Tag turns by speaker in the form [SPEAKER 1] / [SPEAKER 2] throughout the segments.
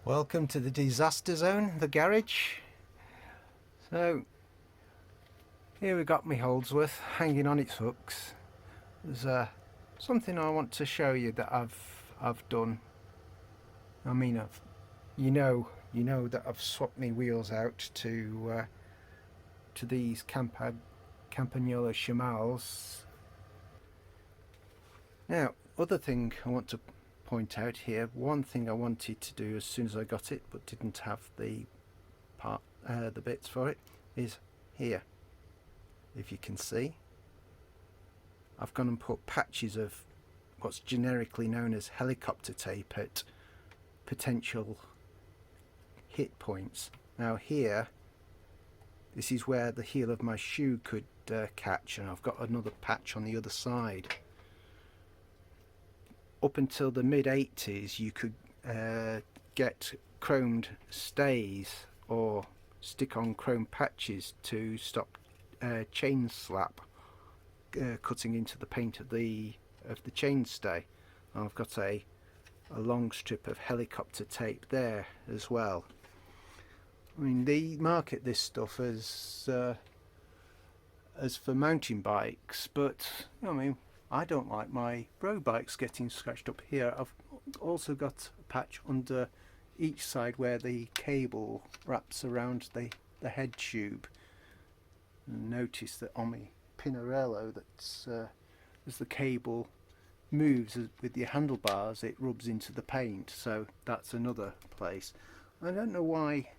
[SPEAKER 1] Welcome to the disaster zone, the garage. So here we got my Holdsworth hanging on its hooks. There's something I want to show you that I've done. I mean, you know that I've swapped my wheels out to these Campagnolo Shimals. Now, other thing I want to point out here, one thing I wanted to do as soon as I got it but didn't have the bits for it, is here. If you can see, I've gone and put patches of what's generically known as helicopter tape at potential hit points. Now here, this is where the heel of my shoe could catch, and I've got another patch on the other side. Up until the mid-80s you could get chromed stays or stick on chrome patches to stop chain slap cutting into the paint of the chainstay. I've got a long strip of helicopter tape there as well. I mean, they market this stuff as for mountain bikes, but I mean, I don't like my road bikes getting scratched up here. I've also got a patch under each side where the cable wraps around the head tube. And notice that on my Pinarello, that's as the cable moves with the handlebars, it rubs into the paint, so that's another place. I don't know why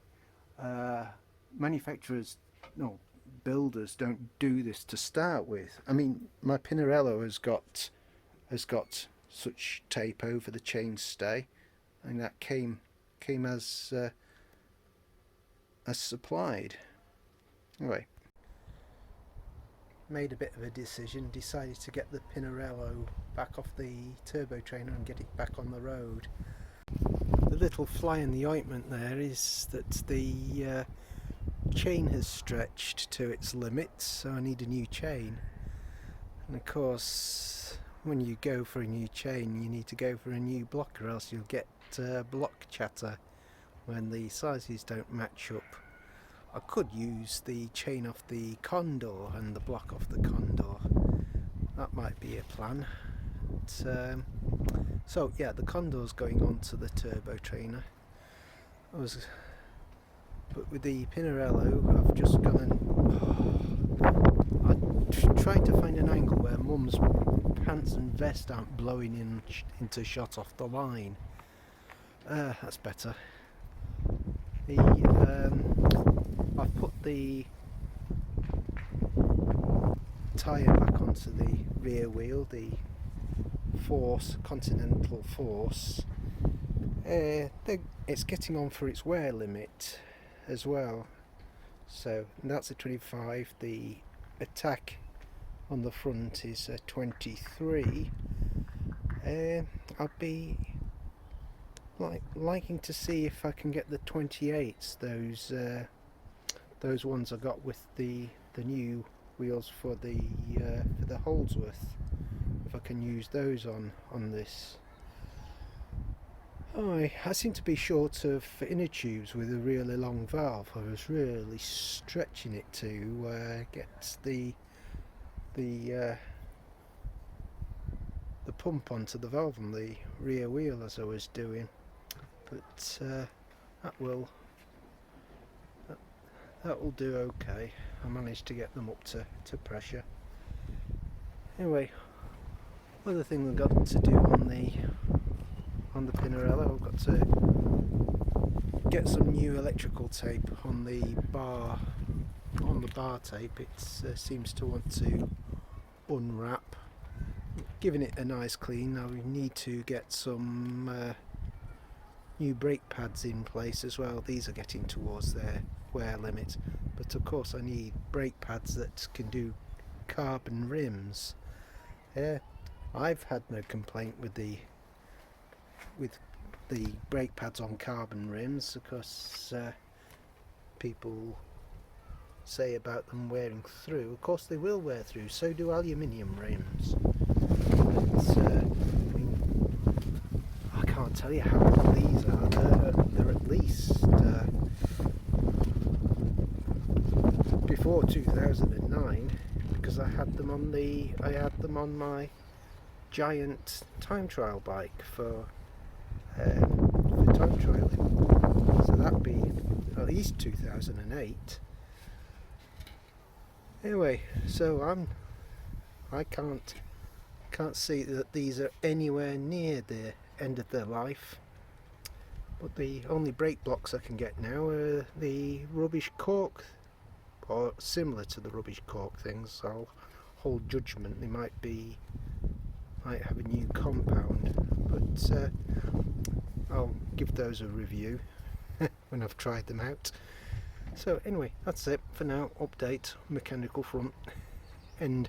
[SPEAKER 1] builders don't do this to start with. I mean, my Pinarello has got such tape over the chainstay, and that came as supplied. Anyway, made a bit of a decision, decided to get the Pinarello back off the turbo trainer and get it back on the road. The little fly in the ointment there is that the chain has stretched to its limits, so I need a new chain. And of course, when you go for a new chain, you need to go for a new block, or else you'll get block chatter when the sizes don't match up. I could use the chain off the Condor and the block off the Condor. That might be a plan. So yeah, the Condor's going on to the turbo trainer. But with the Pinarello, I've just gone and I'm trying to find an angle where Mum's pants and vest aren't blowing into shot off the line. That's better. I've put the tyre back onto the rear wheel, the Continental Force. It's getting on for its wear limit as well, so that's a 25. The Attack on the front is a 23. I'll be liking to see if I can get the 28s, those ones I got with the new wheels for the Holdsworth, if I can use those on this. I seem to be short of inner tubes with a really long valve. I was really stretching it to get the pump onto the valve on the rear wheel as I was doing, but that will do okay. I managed to get them up to pressure. Anyway, other thing I've got to do on the Pinarello, I've got to get some new electrical tape on the bar tape. It seems to want to unwrap. Giving it a nice clean. Now we need to get some new brake pads in place as well. These are getting towards their wear limit, but of course I need brake pads that can do carbon rims. I've had no complaint with the brake pads on carbon rims, because people say about them wearing through. Of course they will wear through, so do aluminium rims. But I can't tell you how good these are. They're least before 2009, because I had them on my giant time trial bike for time trialing. So that'd be at least 2008. Anyway, so I can't see that these are anywhere near the end of their life. But the only brake blocks I can get now are the rubbish cork, or similar to the rubbish cork things. I'll hold judgment. They might have a new compound, but I'll give those a review when I've tried them out. So anyway, that's it for now. Update mechanical front, and